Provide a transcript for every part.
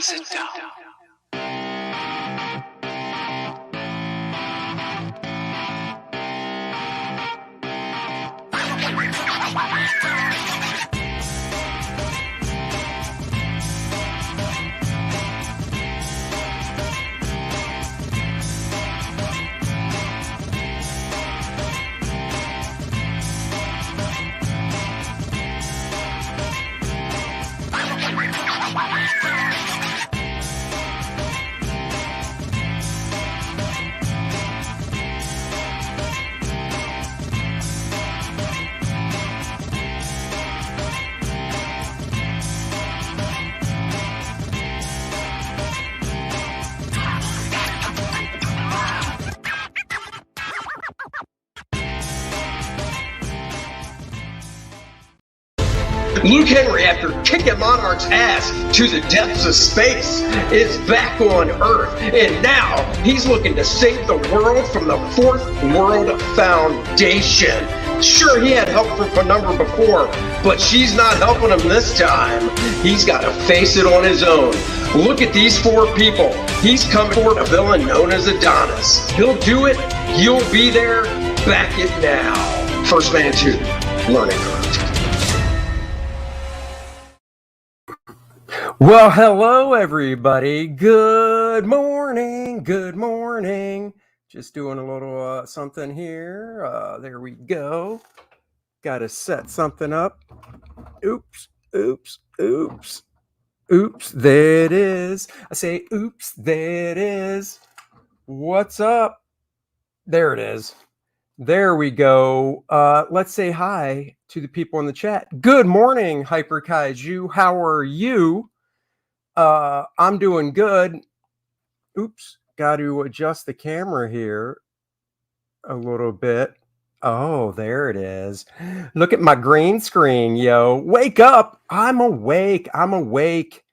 sit down. Luke Henry, after kicking Monarch's ass to the depths of space, is back on Earth, and now he's looking to save the world from the Fourth World Foundation. Sure, he had help from Penumbra before, but she's not helping him this time. He's got to face it on his own. Look at these four people. He's coming for a villain known as Adonis. He'll do it. You'll be there. Back it now. First Man 2, Learning Curve. Well, hello, everybody. Good morning. Good morning. Just doing a little something here. There we go. Got to set something up. Oops, oops, oops. Oops, there it is. I say, oops, there it is. What's up? There it is. There we go. Let's say hi to the people in the chat. Good morning, Hyper Kaiju. How are you? I'm doing good. Oops, got to adjust the camera here a little bit. Oh, there it is. Look at my green screen, yo. Wake up. I'm awake. I'm awake.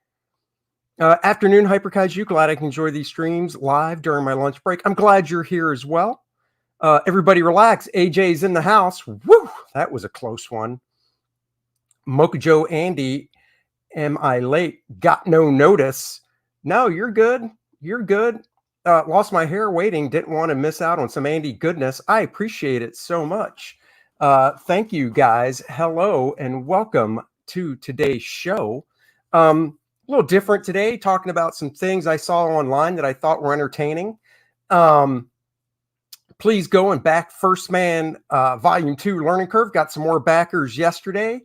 Afternoon, Hyper Kaiju. Glad I can enjoy these streams live during my lunch break. I'm glad you're here as well. Everybody relax. AJ's in the house. Woo! That was a close one. Mocha Joe Andy. Am I late? Got no notice. No, you're good. You're good. Lost my hair waiting. Didn't want to miss out on some Andy goodness. I appreciate it so much. Thank you, guys. Hello and welcome to today's show. A little different today, talking about some things I saw online that I thought were entertaining. Please go and back First Man Volume 2 Learning Curve. Got some more backers yesterday.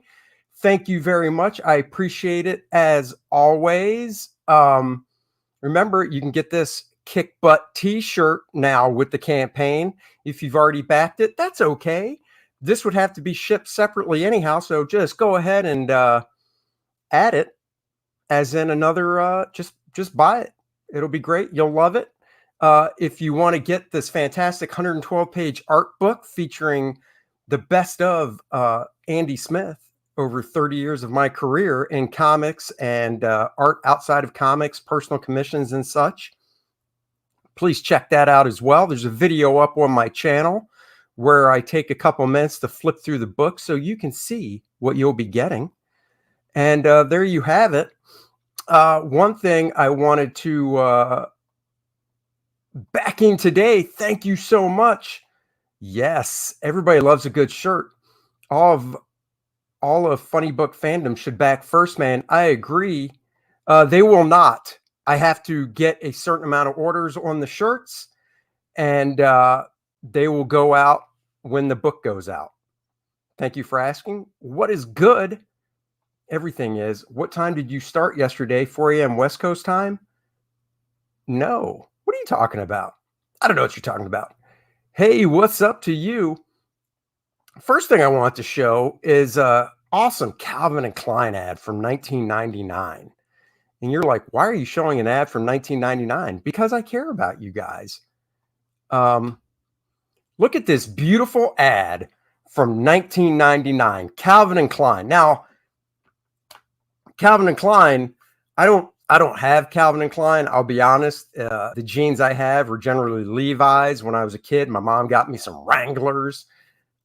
Thank you very much. I appreciate it as always. Remember, you can get this Kick Butt t-shirt now with the campaign. If you've already backed it, that's okay. This would have to be shipped separately anyhow, so just go ahead and add it as in another, just buy it. It'll be great. You'll love it. If you want to get this fantastic 112-page art book featuring the best of Andy Smith, over 30 years of my career in comics and art outside of comics, personal commissions and such. Please check that out as well. There's a video up on my channel where I take a couple minutes to flip through the book so you can see what you'll be getting. And there you have it. One thing I wanted to back in today, thank you so much. Yes, everybody loves a good shirt. All of Funny Book fandom should back First Man. I agree. They will not. I have to get a certain amount of orders on the shirts, and they will go out when the book goes out. Thank you for asking. What is good? Everything is. What time did you start yesterday? 4 a.m. West Coast time? No. What are you talking about? I don't know what you're talking about. Hey, what's up to you? First thing I want to show is awesome Calvin and Klein ad from 1999. And you're like, why are you showing an ad from 1999? Because I care about you guys. Look at this beautiful ad from 1999, Calvin and Klein. Now, Calvin and Klein, I don't have Calvin and Klein. I'll be honest. The jeans I have are generally Levi's. When I was a kid, my mom got me some Wranglers.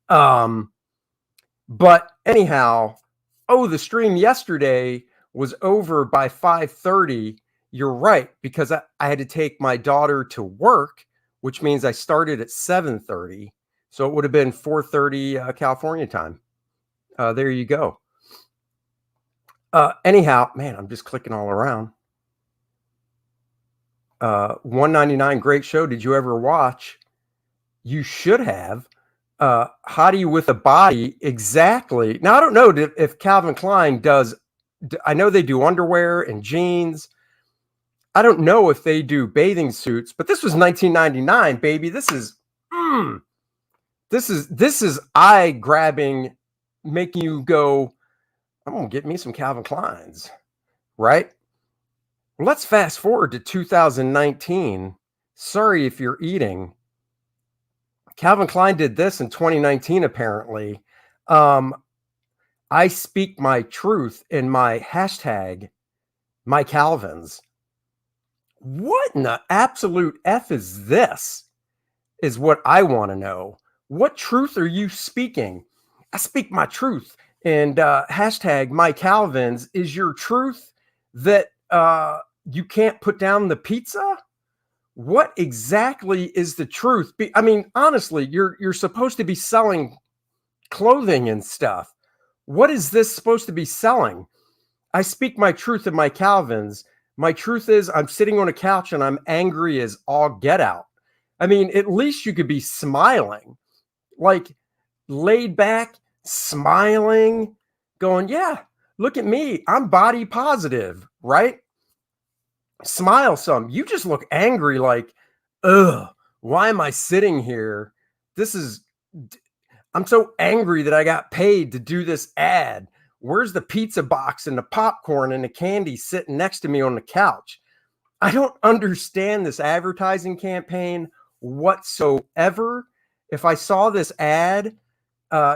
But anyhow, the stream yesterday was over by 5:30. you're right, because I had to take my daughter to work, which means I started at 7:30. So it would have been 4:30 California time. There you go. Anyhow, man, I'm just clicking all around. 199, great show. Did you ever watch? You should have. Hottie with a Body, exactly. Now, I don't know if Calvin Klein does. I know they do underwear and jeans. I don't know if they do bathing suits, but this was 1999, baby. This is eye grabbing, making you go, I'm gonna get me some Calvin Kleins, right? Well, let's fast forward to 2019. Sorry if you're eating. Calvin Klein did this in 2019, apparently. I speak my truth in my hashtag, my Calvins. What in the absolute F is this? Is what I want to know. What truth are you speaking? I speak my truth. And hashtag my Calvins. Is your truth that you can't put down the pizza? What exactly is the truth? I mean, honestly, you're supposed to be selling clothing and stuff. What is this supposed to be selling? I speak my truth in my Calvins. My truth is I'm sitting on a couch and I'm angry as all get out. I mean, at least you could be smiling, like laid back, smiling, going, yeah, look at me. I'm body positive, right? Smile some. You just look angry, like, ugh, why am I sitting here? I'm so angry that I got paid to do this ad. Where's the pizza box and the popcorn and the candy sitting next to me on the couch? I don't understand this advertising campaign whatsoever. If I saw this ad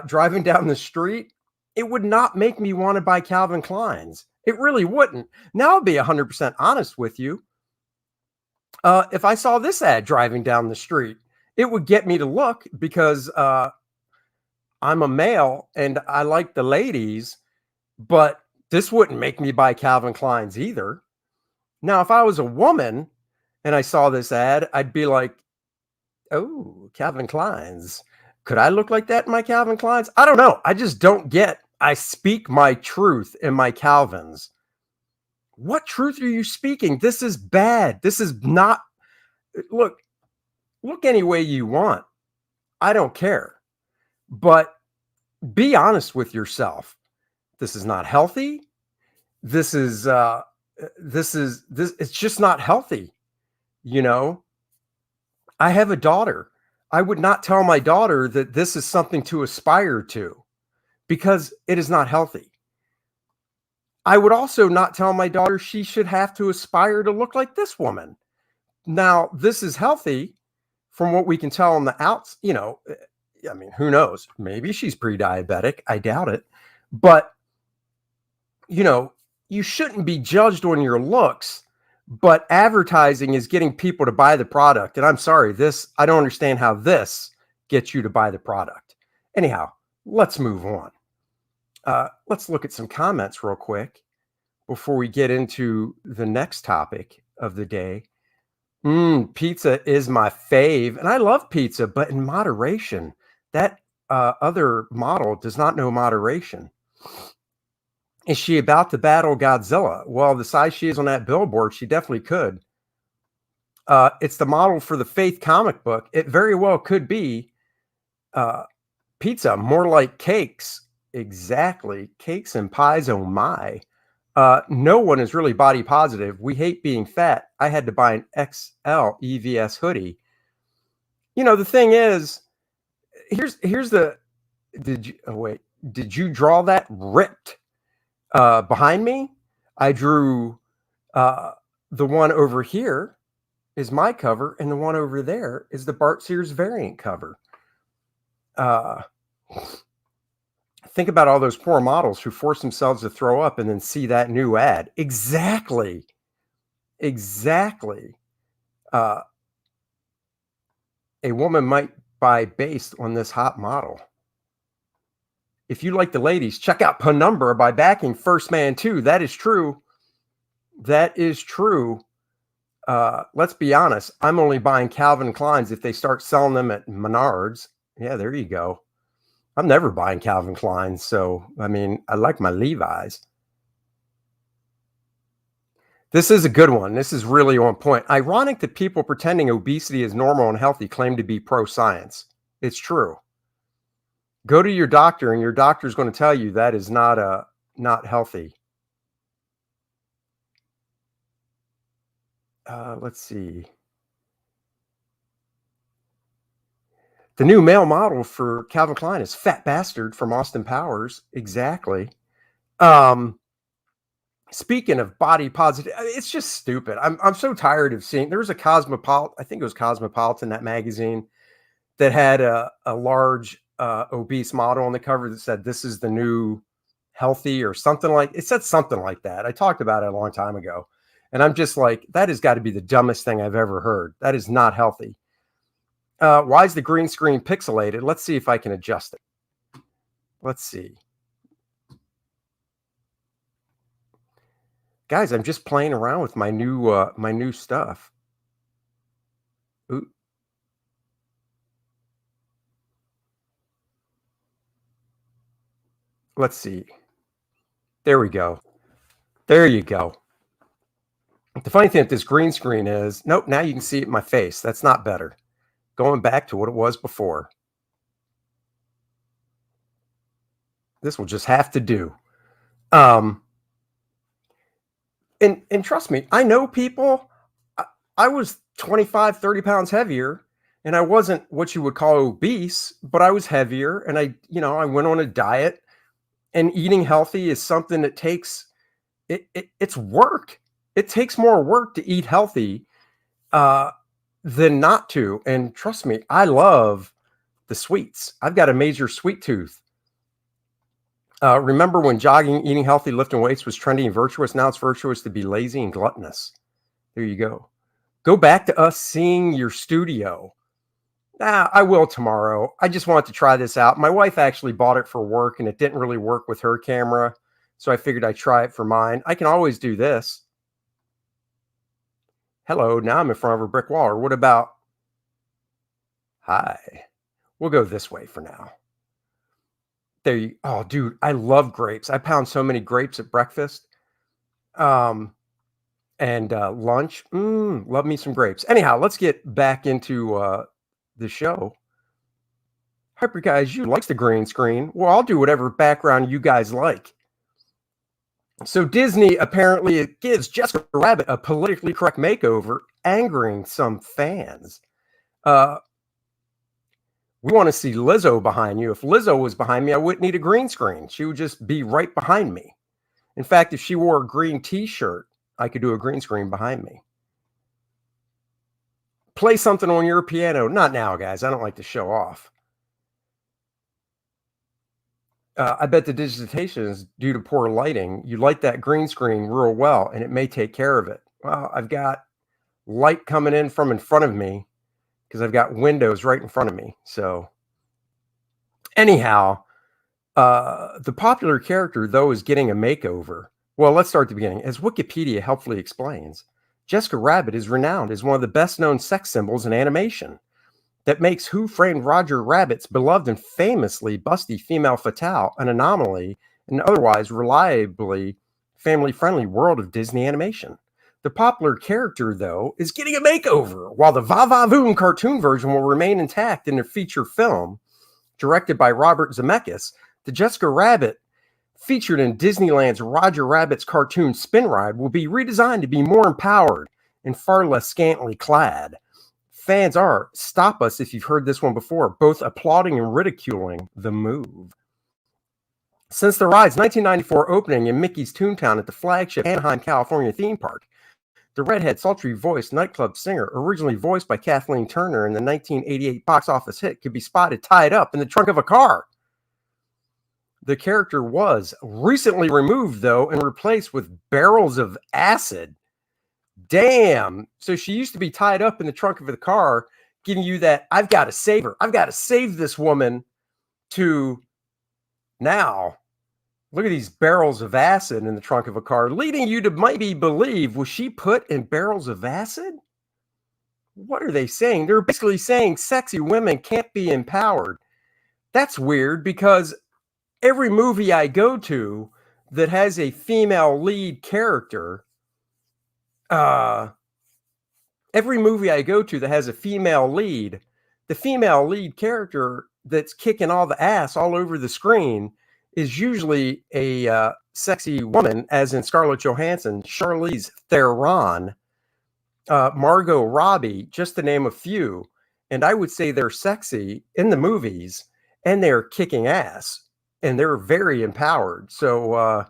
driving down the street, it would not make me want to buy Calvin Klein's. It really wouldn't. Now, I'll be 100% honest with you. If I saw this ad driving down the street, it would get me to look because I'm a male and I like the ladies, but this wouldn't make me buy Calvin Klein's either. Now, if I was a woman and I saw this ad, I'd be like, oh, Calvin Klein's. Could I look like that in my Calvin Klein's? I don't know. I just don't get. I speak my truth in my Calvins. What truth are you speaking? This is bad. This is not. Look any way you want. I don't care. But be honest with yourself. This is not healthy. This is it's just not healthy. You know, I have a daughter. I would not tell my daughter that this is something to aspire to because it is not healthy. I would also not tell my daughter she should have to aspire to look like this woman. Now, this is healthy from what we can tell on the outs, you know, I mean, who knows? Maybe she's pre-diabetic. I doubt it. But, you know, you shouldn't be judged on your looks, but advertising is getting people to buy the product. And I'm sorry, I don't understand how this gets you to buy the product. Anyhow, let's move on. Let's look at some comments real quick before we get into the next topic of the day. Pizza is my fave, and I love pizza, but in moderation. That other model does not know moderation. Is she about to battle Godzilla? Well, the size she is on that billboard, she definitely could. It's the model for the Faith comic book. It very well could be pizza, more like cakes. Exactly. Cakes and pies, oh my. No one is really body positive. We hate being fat. I had to buy an XL EVS hoodie. You know, the thing is, here's the, did you draw that ripped behind me? I drew the one over here is my cover, and the one over there is the Bart Sears variant cover. Think about all those poor models who force themselves to throw up and then see that new ad. Exactly. A woman might buy based on this hot model. If you like the ladies, check out Penumbra by backing First Man 2. That is true. That is true. Let's be honest. I'm only buying Calvin Kleins if they start selling them at Menards. Yeah, there you go. I'm never buying Calvin Kleins. So, I mean, I like my Levi's. This is a good one. This is really on point. Ironic that people pretending obesity is normal and healthy claim to be pro-science. It's true. Go to your doctor, and your doctor is going to tell you that is not healthy. Let's see. The new male model for Calvin Klein is Fat Bastard from Austin Powers. Exactly. Speaking of body positive, it's just stupid. I'm so tired of seeing. There was a Cosmopolitan, I think it was Cosmopolitan, that magazine, that had a large obese model on the cover that said, "This is the new healthy," or something like it. Said something like that. I talked about it a long time ago, and I'm just like, that has got to be the dumbest thing I've ever heard. That is not healthy. Why is the green screen pixelated? Let's see if I can adjust it. Let's see. Guys, I'm just playing around with my new stuff. Ooh. Let's see. There we go. There you go. The funny thing with this green screen is, nope, now you can see it in my face. That's not better. Going back to what it was before. This will just have to do. And trust me, I know people. I was 25, 30 pounds heavier, and I wasn't what you would call obese, but I was heavier, and I went on a diet, and eating healthy is something that takes it's work. It takes more work to eat healthy than not to. And trust me, I love the sweets. I've got a major sweet tooth. Remember when jogging, eating healthy, lifting weights was trendy and virtuous? Now it's virtuous to be lazy and gluttonous. There you go. Go back to us seeing your studio. I will tomorrow. I just wanted to try this out. My wife actually bought it for work, and it didn't really work with her camera. So I figured I'd try it for mine. I can always do this. Hello, now I'm in front of a brick wall. Or what about, hi. We'll go this way for now. There you, oh, dude, I love grapes. I pound so many grapes at breakfast. And lunch. Love me some grapes. Anyhow, let's get back into the show. Hyper Guys, you likes the green screen. Well, I'll do whatever background you guys like. So Disney apparently gives Jessica Rabbit a politically correct makeover, angering some fans. We want to see Lizzo behind you. If Lizzo was behind me, I wouldn't need a green screen. She would just be right behind me. In fact, if she wore a green t-shirt, I could do a green screen behind me. Play something on your piano. Not now, guys. I don't like to show off. I bet the digitization is due to poor lighting. You light that green screen real well, and it may take care of it. Well, I've got light coming in from in front of me because I've got windows right in front of me. So anyhow, the popular character, though, is getting a makeover. Well, let's start at the beginning. As Wikipedia helpfully explains, Jessica Rabbit is renowned as one of the best-known sex symbols in animation that makes Who Framed Roger Rabbit's beloved and famously busty female fatale an anomaly in an otherwise reliably family-friendly world of Disney animation. The popular character, though, is getting a makeover, while the Va-Va-Voom cartoon version will remain intact in a feature film directed by Robert Zemeckis. The Jessica Rabbit featured in Disneyland's Roger Rabbit's cartoon Spin Ride will be redesigned to be more empowered and far less scantily clad. Fans are, stop us if you've heard this one before, both applauding and ridiculing the move. Since the ride's 1994 opening in Mickey's Toontown at the flagship Anaheim, California theme park, the redhead, sultry-voiced nightclub singer, originally voiced by Kathleen Turner in the 1988 box office hit, could be spotted tied up in the trunk of a car. The character was recently removed, though, and replaced with barrels of acid. Damn. So she used to be tied up in the trunk of the car, giving you that, I've got to save her. I've got to save this woman, to now, Look at these barrels of acid in the trunk of a car, leading you to maybe believe, was she put in barrels of acid? What are they saying? They're basically saying sexy women can't be empowered. That's weird because every movie I go to that has a female lead character, every movie I go to that has a female lead, the female lead character that's kicking all the ass all over the screen is usually a sexy woman, as in Scarlett Johansson, Charlize Theron, Margot Robbie, just to name a few. And I would say they're sexy in the movies and they're kicking ass and they're very empowered. So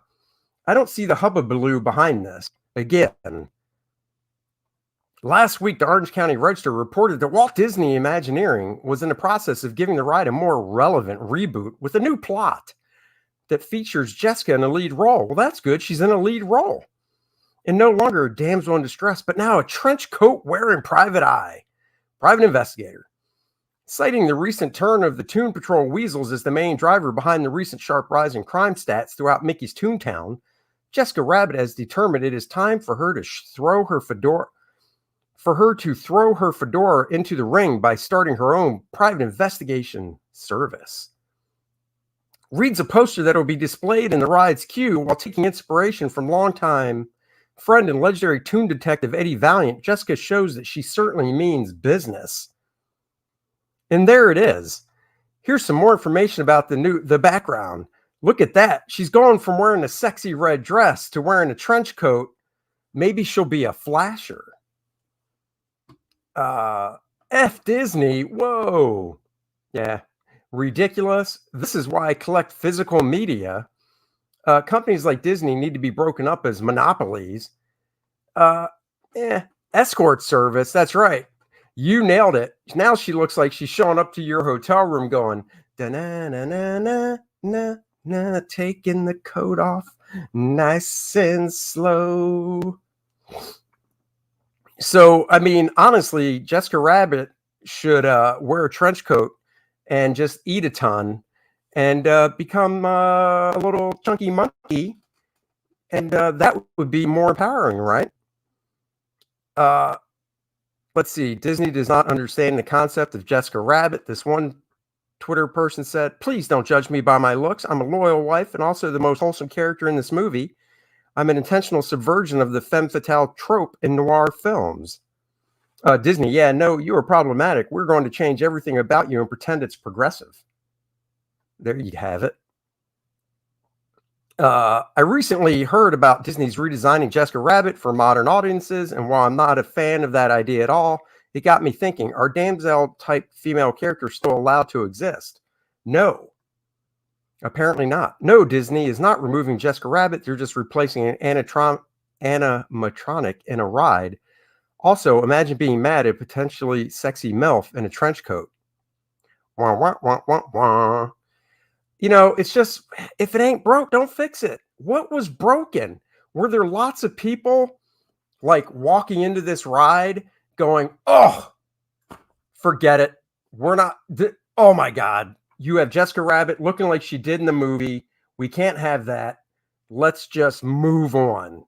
I don't see the hubbubaloo behind this. Again, last week, the Orange County Register reported that Walt Disney Imagineering was in the process of giving the ride a more relevant reboot with a new plot that features Jessica in a lead role. Well, that's good. She's in a lead role. And no longer a damsel in distress, but now a trench coat wearing private investigator. Citing the recent turn of the Toon Patrol Weasels as the main driver behind the recent sharp rise in crime stats throughout Mickey's Toontown, Jessica Rabbit has determined it is time for her to throw her fedora into the ring by starting her own private investigation service. Reads a poster that will be displayed in the ride's queue while taking inspiration from longtime friend and legendary Toon detective Eddie Valiant. Jessica shows that she certainly means business. And there it is. Here's some more information about the background. Look at that. She's going from wearing a sexy red dress to wearing a trench coat. Maybe she'll be a flasher. F Disney. Whoa. Yeah. Ridiculous. This is why I collect physical media. Companies like Disney need to be broken up as monopolies. Escort service. That's right. You nailed it. Now she looks like she's showing up to your hotel room going, da-na-na-na-na-na-na, taking the coat off nice and slow. So, I mean, honestly, Jessica Rabbit should wear a trench coat and just eat a ton and become a little chunky monkey. And that would be more empowering, right? Let's see. Disney does not understand the concept of Jessica Rabbit. This one Twitter person said, please don't judge me by my looks. I'm a loyal wife and also the most wholesome character in this movie. I'm an intentional subversion of the femme fatale trope in noir films. Disney, yeah, no, you are problematic. We're going to change everything about you and pretend it's progressive. There you have it. I recently heard about Disney's redesigning Jessica Rabbit for modern audiences, and while I'm not a fan of that idea at all, it got me thinking, are damsel-type female characters still allowed to exist? No. Apparently not. No, Disney is not removing Jessica Rabbit. They're just replacing an animatronic in a ride. Also, imagine being mad at a potentially sexy MILF in a trench coat. Wah, wah, wah, wah, wah. You know, it's just, if it ain't broke, don't fix it. What was broken? Were there lots of people like walking into this ride going, oh, forget it. We're not, oh my God, you have Jessica Rabbit looking like she did in the movie. We can't have that. Let's just move on.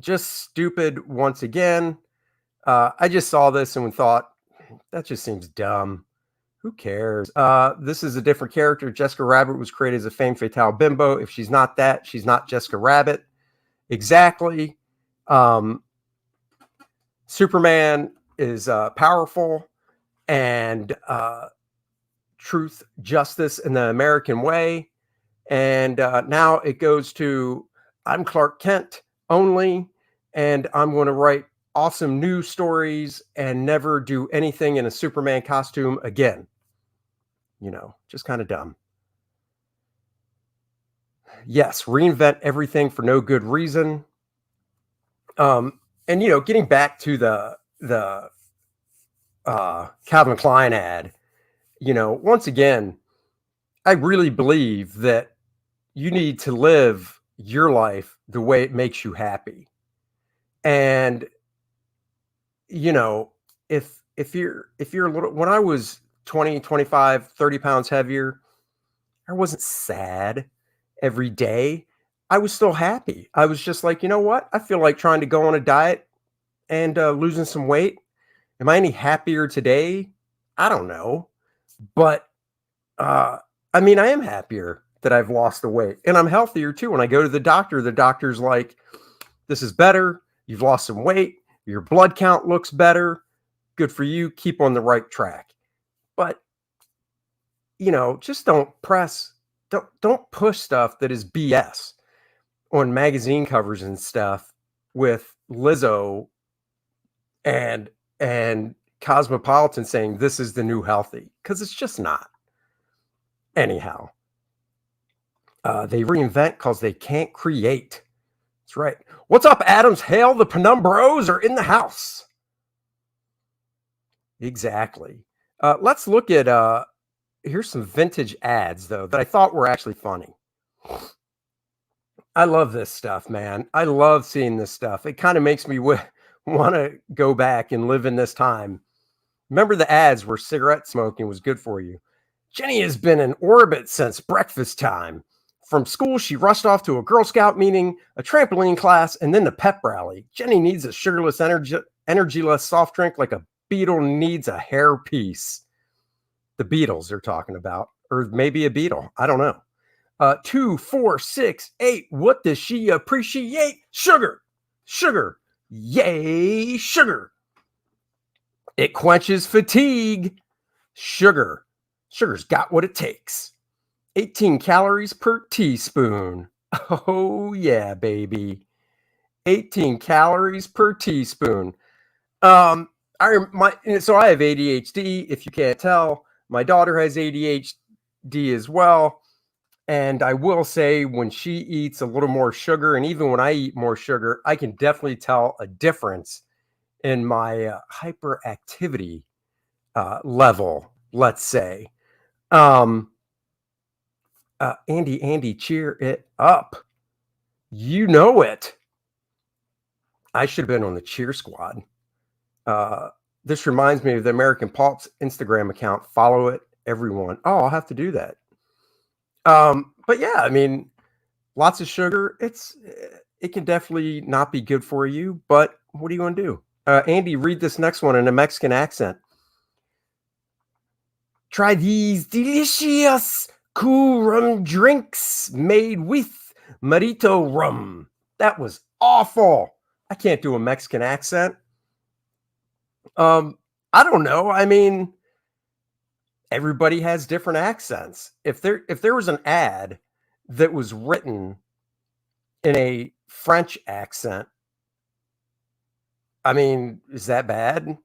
Just stupid once again. I just saw this and thought, that just seems dumb. Who cares? This is a different character. Jessica Rabbit was created as a femme fatale bimbo. If she's not that, she's not Jessica Rabbit. Exactly. Superman is powerful and truth, justice in the American way. And now it goes to, I'm Clark Kent only, and I'm going to write awesome news stories and never do anything in a Superman costume again. You know, just kind of dumb. Yes, reinvent everything for no good reason. And you know, getting back to the Calvin Klein ad, you know, once again, I really believe that you need to live your life the way it makes you happy. And you know, if you're a little, when I was 20, 25, 30 pounds heavier, I wasn't sad. every day, I was still happy. I was just like, you know what? I feel like trying to go on a diet and losing some weight. Am I any happier today? I don't know. But uh, I mean, I am happier that I've lost the weight and I'm healthier too. When I go to the doctor's like, this is better. You've lost some weight. Your blood count looks better. Good for you. Keep on the right track. But, just don't push stuff that is BS on magazine covers and stuff with Lizzo and Cosmopolitan saying this is the new healthy, because it's just not. Anyhow, they reinvent because they can't create. That's right. What's up, Adams? Hail, the Penumbros are in the house. Exactly. Let's look at here's some vintage ads though that I thought were actually funny. I love this stuff, man. I love seeing this stuff. It kind of makes me want to go back and live in this time. Remember the ads where cigarette smoking was good for you. Jenny has been in orbit since breakfast time. From school, she rushed off to a Girl Scout meeting, a trampoline class, and then the pep rally. Jenny needs a sugarless, energyless soft drink like a beetle needs a hairpiece. The Beatles they're talking about, or maybe a beetle. I don't know. 2, 4, 6, 8. What does she appreciate? Sugar. Sugar. Yay, sugar. It quenches fatigue. Sugar. Sugar's got what it takes. 18 calories per teaspoon. Oh, yeah, baby. 18 calories per teaspoon. So I have ADHD, if you can't tell. My daughter has ADHD as well. And I will say when she eats a little more sugar, and even when I eat more sugar, I can definitely tell a difference in my hyperactivity level, let's say. Andy, cheer it up. You know it. I should have been on the cheer squad. This reminds me of the American Pulp's Instagram account. Follow it, everyone. Oh, I'll have to do that. But yeah, I mean, lots of sugar. It can definitely not be good for you, but what are you going to do? Andy, read this next one in a Mexican accent. Try these delicious cool rum drinks made with Marito rum. That was awful. I can't do a Mexican accent. I don't know. I mean, everybody has different accents. If there was an ad that was written in a French accent, I mean, is that bad?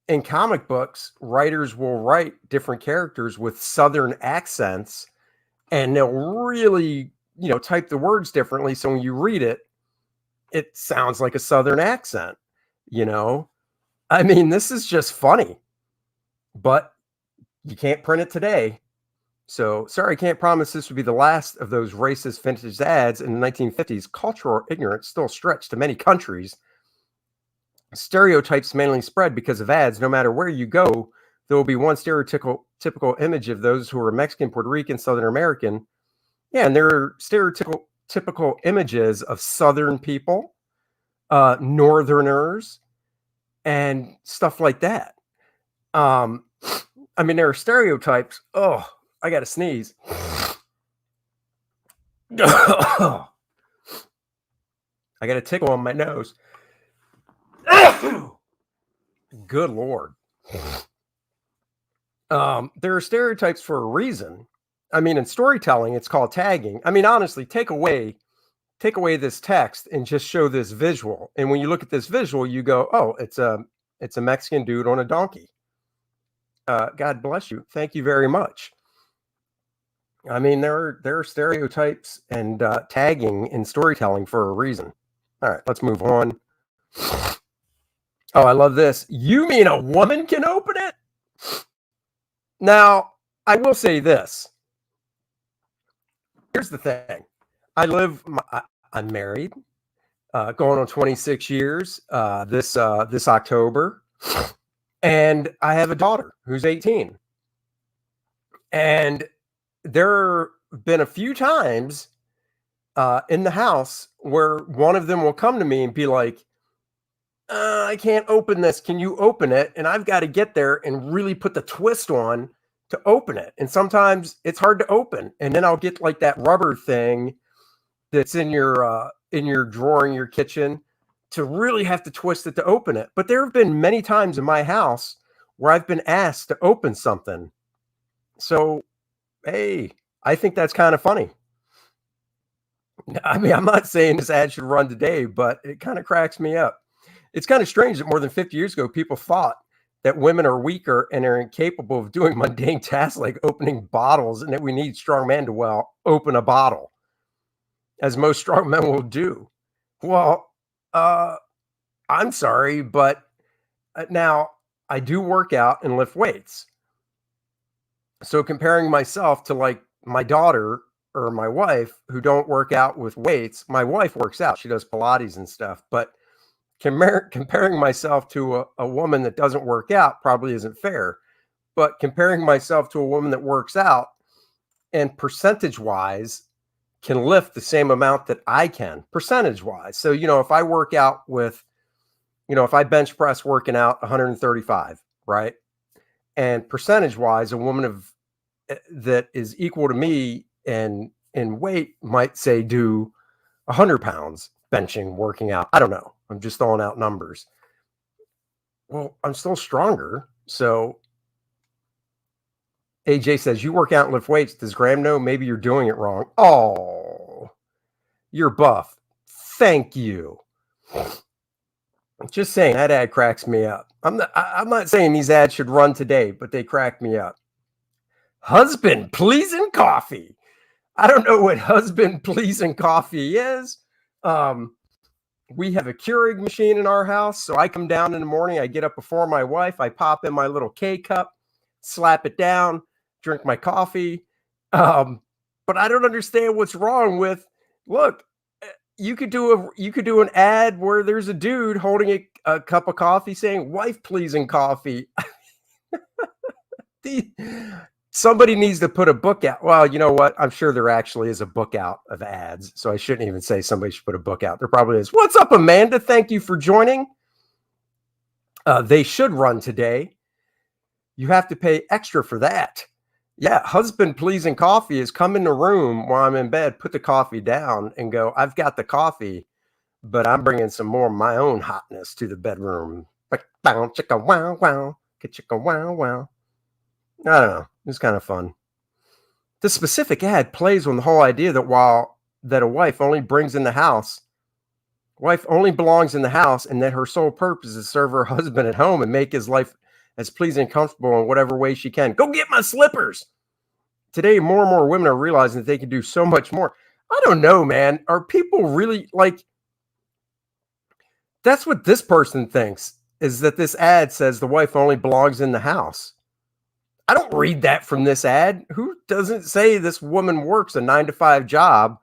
In comic books, writers will write different characters with Southern accents, and they'll really, type the words differently. So when you read it, it sounds like a Southern accent, I mean, this is just funny, but you can't print it today. So sorry, I can't promise this would be the last of those racist vintage ads in the 1950s. Cultural ignorance still stretched to many countries. Stereotypes mainly spread because of ads. No matter where you go, there will be one stereotypical image of those who are Mexican, Puerto Rican, Southern American. Yeah, and there are stereotypical images of Southern people, Northerners, and stuff like that. I mean, there are stereotypes. Oh, I got to sneeze. I got a tickle on my nose. Good Lord. There are stereotypes for a reason. I mean, in storytelling, it's called tagging. I mean, honestly, take away this text and just show this visual. And when you look at this visual, you go, oh, it's a Mexican dude on a donkey. God bless you. Thank you very much. I mean, there are stereotypes and tagging in storytelling for a reason. All right, let's move on. Oh, I love this. You mean a woman can open it? Now, I will say this. Here's the thing. I'm married, going on 26 years this October. And I have a daughter who's 18. And there been a few times in the house where one of them will come to me and be like, I can't open this. Can you open it? And I've got to get there and really put the twist on to open it. And sometimes it's hard to open. And then I'll get like that rubber thing that's in your drawer in your kitchen to really have to twist it to open it. But there have been many times in my house where I've been asked to open something. So, hey, I think that's kind of funny. I mean, I'm not saying this ad should run today, but it kind of cracks me up. It's kind of strange that more than 50 years ago, people thought that women are weaker and are incapable of doing mundane tasks like opening bottles, and that we need strong men to, well, open a bottle, as most strong men will do. Well, I'm sorry, but now I do work out and lift weights. So comparing myself to like my daughter or my wife who don't work out with weights, my wife works out. She does Pilates and stuff, but comparing myself to a woman that doesn't work out probably isn't fair. But comparing myself to a woman that works out and percentage wise can lift the same amount that I can percentage wise. So, if I work out with, if I bench press working out 135, right? And percentage wise, a woman that is equal to me and in weight might say do 100 pounds benching, working out. I don't know. I'm just throwing out numbers. Well, I'm still stronger. So AJ says, you work out and lift weights. Does Graham know? Maybe you're doing it wrong. Oh, you're buff. Thank you. Just saying, that ad cracks me up. I'm not saying these ads should run today, but they crack me up. Husband pleasing coffee. I don't know what husband pleasing coffee is. We have a Keurig machine in our house, so I come down in the morning. I get up before my wife. I pop in my little K cup, slap it down, drink my coffee. But I don't understand what's wrong with. Look, you could do an ad where there's a dude holding a cup of coffee saying "wife pleasing coffee." Somebody needs to put a book out. Well, you know what? I'm sure there actually is a book out of ads, so I shouldn't even say somebody should put a book out. There probably is. What's up, Amanda? Thank you for joining. They should run today. You have to pay extra for that. Yeah, husband pleasing coffee is come in the room while I'm in bed, put the coffee down, and go, I've got the coffee, but I'm bringing some more of my own hotness to the bedroom. Chicka wow wow, chicka wow wow. I don't know. It's kind of fun. The specific ad plays on the whole idea that a wife only belongs in the house, and that her sole purpose is to serve her husband at home and make his life as pleasing and comfortable in whatever way she can. Go get my slippers. Today, more and more women are realizing that they can do so much more. I don't know, man. Are people really like? That's what this person thinks, is that this ad says the wife only belongs in the house. I don't read that from this ad. Who doesn't say this woman works a 9-to-5 job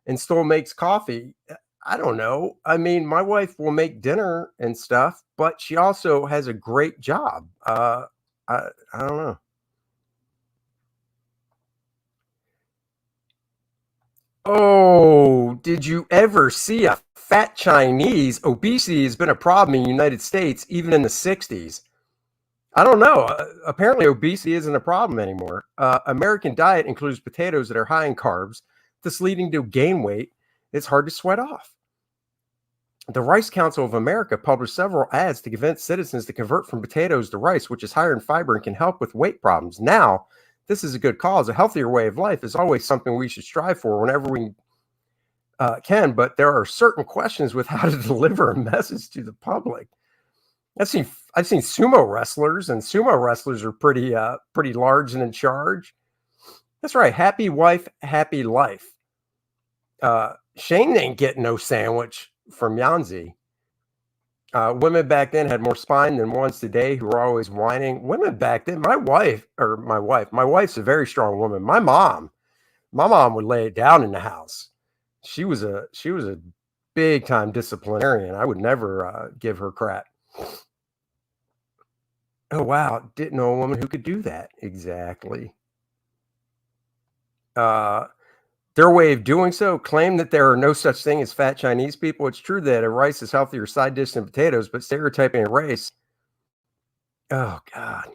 and still makes coffee? I don't know. I mean, my wife will make dinner and stuff, but she also has a great job. I don't know. Oh, did you ever see a fat Chinese? Obesity has been a problem in the United States, even in the 60s. I don't know. Apparently, obesity isn't a problem anymore. American diet includes potatoes that are high in carbs, this leading to gain weight. It's hard to sweat off. The Rice Council of America published several ads to convince citizens to convert from potatoes to rice, which is higher in fiber and can help with weight problems. Now, this is a good cause. A healthier way of life is always something we should strive for whenever we can, but there are certain questions with how to deliver a message to the public. I've seen sumo wrestlers, and sumo wrestlers are pretty large and in charge. That's right. Happy wife, happy life. Shane ain't getting no sandwich from Yanzi. Women back then had more spine than ones today who are always whining. Women back then, my wife's a very strong woman. My mom would lay it down in the house. She was a big time disciplinarian. I would never give her crap. Oh, wow. Didn't know a woman who could do that. Exactly. Their way of doing so claim that there are no such thing as fat Chinese people. It's true that a rice is healthier side dish than potatoes, but stereotyping a race. Oh, God.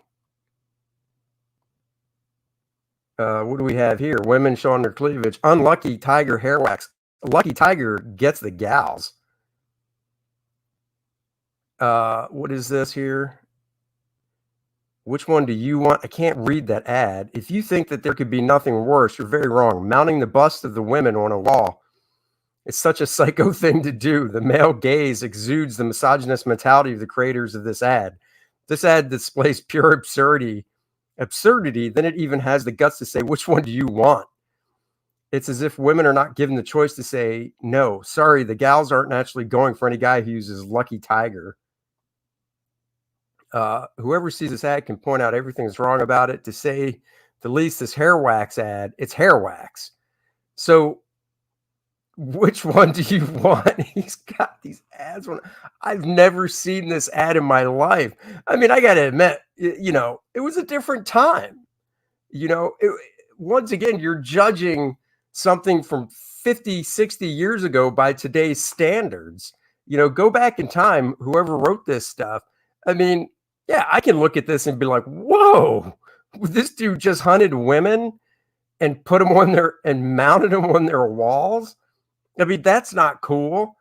What do we have here? Women showing their cleavage. Unlucky tiger hair wax. Lucky tiger gets the gals. What is this here? Which one do you want? I can't read that ad. If you think that there could be nothing worse, you're very wrong. Mounting the bust of the women on a wall. It's such a psycho thing to do. The male gaze exudes the misogynist mentality of the creators of this ad. This ad displays pure absurdity. Then it even has the guts to say, which one do you want? It's as if women are not given the choice to say, no, sorry, the gals aren't actually going for any guy who uses Lucky Tiger. Whoever sees this ad can point out everything that's wrong about it. To say the least, this hair wax ad, it's hair wax. So which one do you want? He's got these ads on. I've never seen this ad in my life. I mean, I got to admit, it was a different time. Once again, you're judging something from 50, 60 years ago by today's standards. Go back in time, whoever wrote this stuff. I mean, yeah, I can look at this and be like, whoa, this dude just hunted women and put them on their and mounted them on their walls. I mean, that's not cool,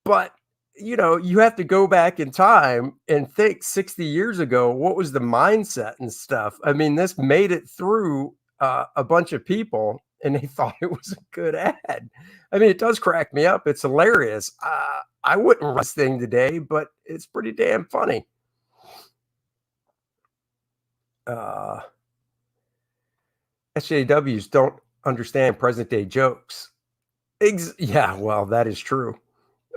but you have to go back in time and think 60 years ago, what was the mindset and stuff? I mean, this made it through a bunch of people and they thought it was a good ad. I mean, it does crack me up. It's hilarious. I wouldn't run this thing today, but it's pretty damn funny. SJWs don't understand present day jokes. Yeah, well, that is true.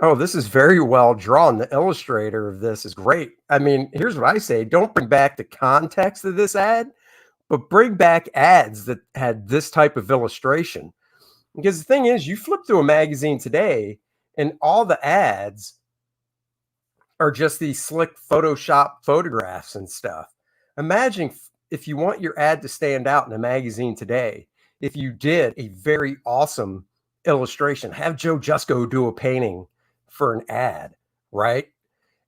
Oh, this is very well drawn. The illustrator of this is great. I mean, here's what I say. Don't bring back the context of this ad, but bring back ads that had this type of illustration. Because the thing is, you flip through a magazine today and all the ads are just these slick Photoshop photographs and stuff. Imagine if you want your ad to stand out in a magazine today, if you did a very awesome illustration, have Joe Jusko do a painting for an ad, right?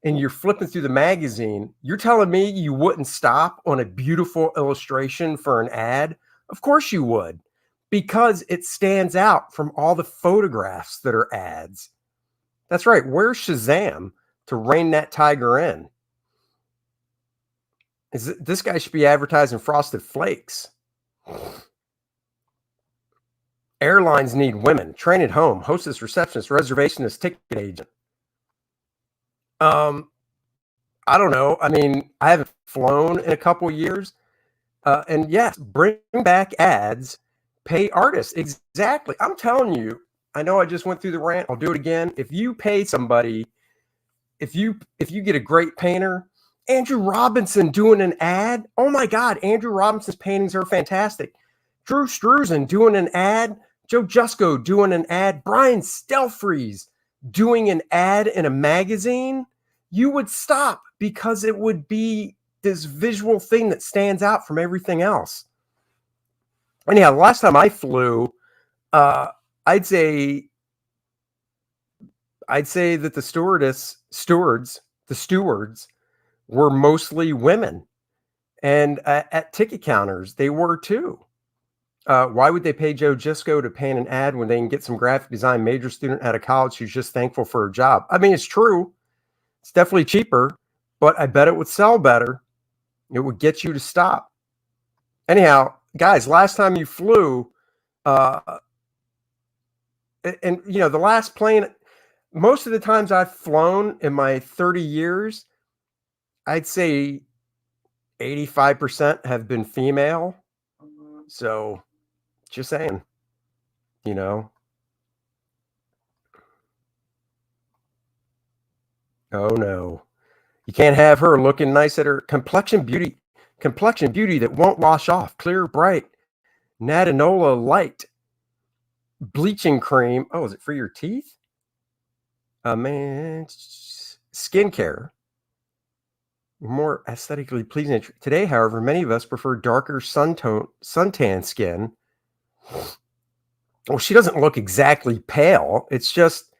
And you're flipping through the magazine, you're telling me you wouldn't stop on a beautiful illustration for an ad? Of course you would, because it stands out from all the photographs that are ads. That's right. Where's Shazam to rein that tiger in? This guy should be advertising Frosted Flakes. Airlines need women. Train at home. Hostess, receptionist, reservationist, ticket agent. I don't know. I mean, I haven't flown in a couple years. And yes, bring back ads. Pay artists. Exactly. I'm telling you. I know I just went through the rant. I'll do it again. If you pay somebody, if you get a great painter, Andrew Robinson doing an ad. Oh my God, Andrew Robinson's paintings are fantastic. Drew Struzan doing an ad. Joe Jusko doing an ad. Brian Stelfreeze doing an ad in a magazine. You would stop because it would be this visual thing that stands out from everything else. Anyhow, the last time I flew, I'd say that the stewards were mostly women, and at ticket counters they were too. Why would they pay Joe Jusko to paint an ad when they can get some graphic design major student out of college who's just thankful for a job? I mean, it's true. It's definitely cheaper, but I bet it would sell better. It would get you to stop. Anyhow, guys, last time you flew, and the last plane, most of the times I've flown in my 30 years, I'd say 85% have been female. So just saying, Oh no, you can't have her looking nice at her complexion beauty that won't wash off. Clear, bright, Natanola light bleaching cream. Oh, is it for your teeth? Man, skincare. More aesthetically pleasing. Today, however, many of us prefer darker suntan skin. Well, she doesn't look exactly pale. It's just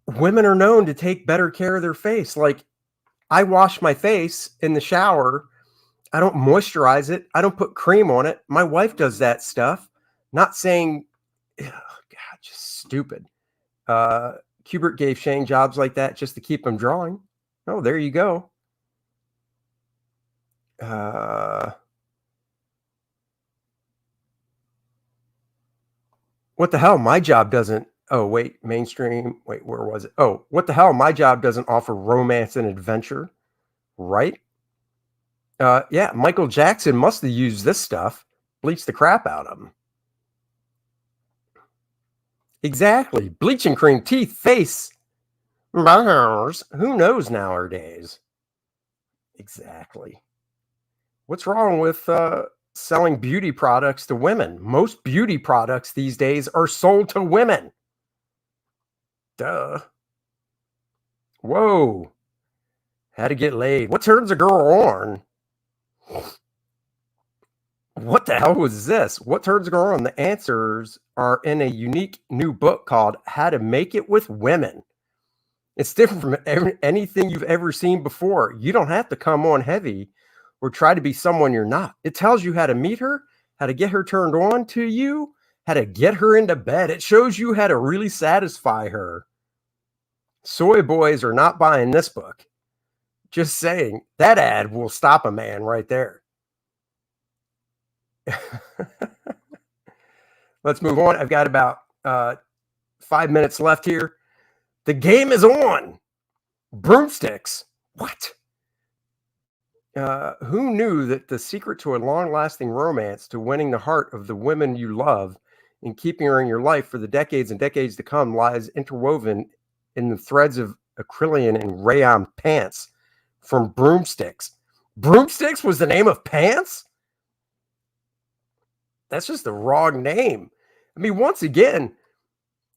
women are known to take better care of their face. Like, I wash my face in the shower. I don't moisturize it. I don't put cream on it. My wife does that stuff. Not saying, ugh, God, just stupid. Kubert gave Shane jobs like that just to keep him drawing. Oh, there you go. What the hell? My job doesn't. Oh, wait, mainstream. Wait, where was it? Oh, what the hell? My job doesn't offer romance and adventure, right? Yeah, Michael Jackson must have used this stuff, bleached the crap out of him. Exactly. Bleaching cream, teeth, face. Bars. Who knows nowadays? Exactly. What's wrong with selling beauty products to women? Most beauty products these days are sold to women. Duh. Whoa. How to get laid. What turns a girl on? What the hell was this? What turns a girl on? The answers are in a unique new book called How to Make It with Women. It's different from anything you've ever seen before. You don't have to come on heavy or try to be someone you're not. It tells you how to meet her, how to get her turned on to you, how to get her into bed. It shows you how to really satisfy her. Soy boys are not buying this book. Just saying, that ad will stop a man right there. Let's move on. I've got about 5 minutes left here. The game is on. Broomsticks. What? Who knew that the secret to a long-lasting romance, to winning the heart of the women you love and keeping her in your life for the decades and decades to come, lies interwoven in the threads of acrylion and rayon pants from Broomsticks? Broomsticks was the name of pants? That's just the wrong name. I mean, once again,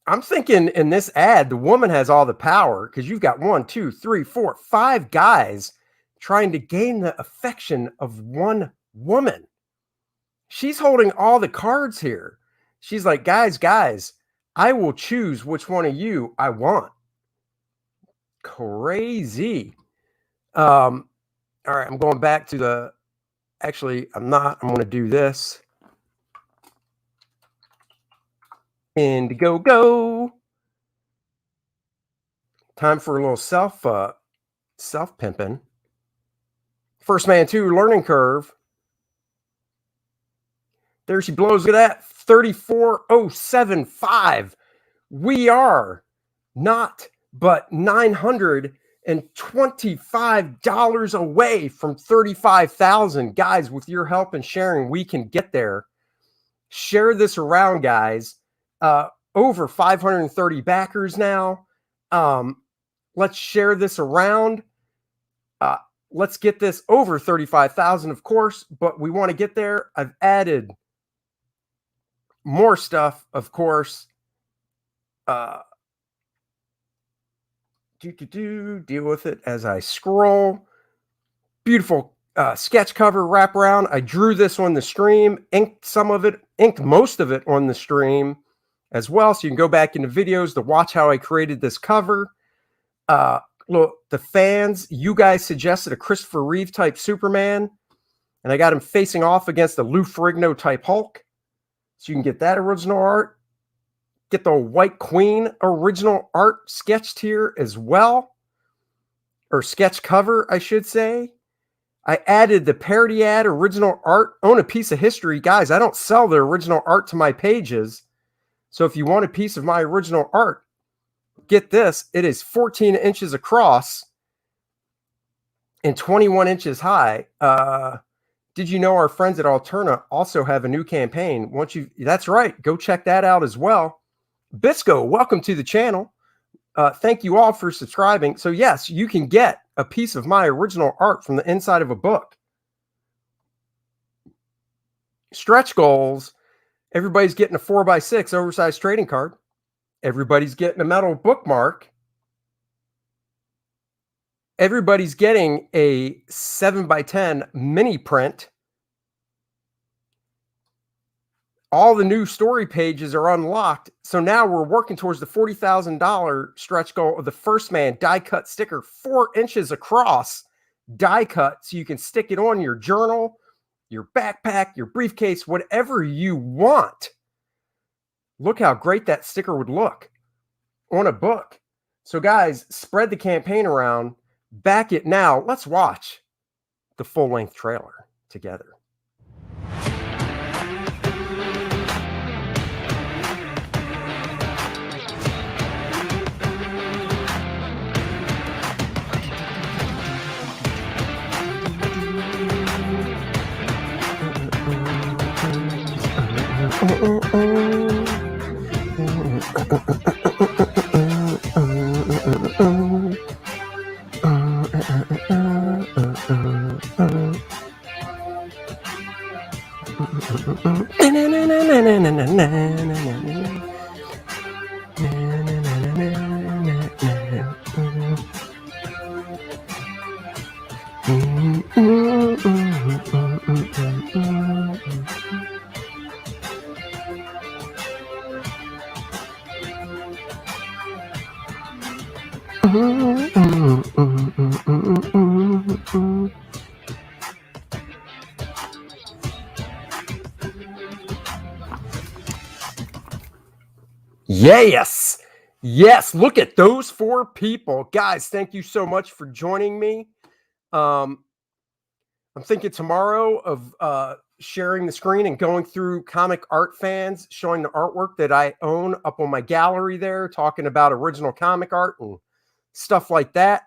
I'm thinking in this ad, the woman has all the power because you've got 1, 2, 3, 4, 5 guys trying to gain the affection of one woman. She's holding all the cards here. She's like, guys, I will choose which one of you I want. Crazy. All right, I'm going back to the, actually, I'm not. I'm going to do this. Go. Time for a little self pimping. First Man 2 learning curve. There she blows. Look at that. 34,075. We are not but $925 away from 35,000. Guys, with your help and sharing, we can get there. Share this around, guys. Over 530 backers now. Let's share this around. Let's get this over 35,000, of course, but we want to get there. I've added more stuff, of course. Deal with it as I scroll. Beautiful sketch cover wraparound. I drew this on the stream, inked most of it on the stream as well. So you can go back into videos to watch how I created this cover. Look, the fans, you guys suggested a Christopher Reeve type Superman, and I got him facing off against a Lou Ferrigno type Hulk. So you can get that original art. Get the White Queen original art sketched here as well. Or sketch cover, I should say. I added the parody ad original art. Own a piece of history. Guys, I don't sell the original art to my pages. So if you want a piece of my original art, get this. It is 14 inches across and 21 inches high. Did you know our friends at Alterna also have a new campaign? That's right. Go check that out as well. Bisco, welcome to the channel. Thank you all for subscribing. So yes, you can get a piece of my original art from the inside of a book. Stretch goals. Everybody's getting a 4x6 oversized trading card. Everybody's getting a metal bookmark. Everybody's getting a 7x10 mini print. all the new story pages are unlocked. So now we're working towards the $40,000 stretch goal of the First Man die cut sticker, 4 inches across, die cut, so you can stick it on your journal, your backpack, your briefcase, whatever you want. Look how great that sticker would look on a book. So guys, spread the campaign around, back it now. Let's watch the full-length trailer together. Yes, look at those 4 people. Guys, thank you so much for joining me. I'm thinking tomorrow of sharing the screen and going through Comic Art Fans, showing the artwork that I own up on my gallery there, talking about original comic art and stuff like that.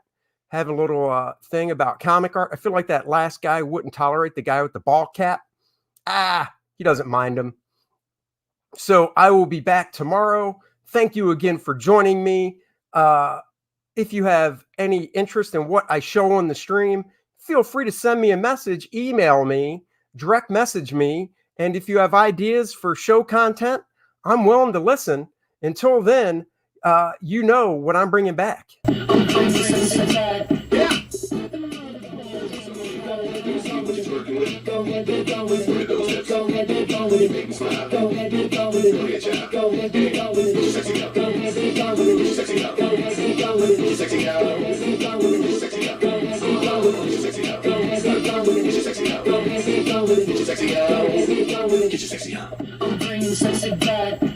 Have a little thing about comic art. I feel like that last guy wouldn't tolerate the guy with the ball cap. He doesn't mind him. So I will be back tomorrow. Thank you again for joining me. If you have any interest in what I show on the stream, feel free to send me a message, email me, direct message me. And if you have ideas for show content, I'm willing to listen. Until then, you know what I'm bringing back. Get your sexy on. I'm bringing sexy back.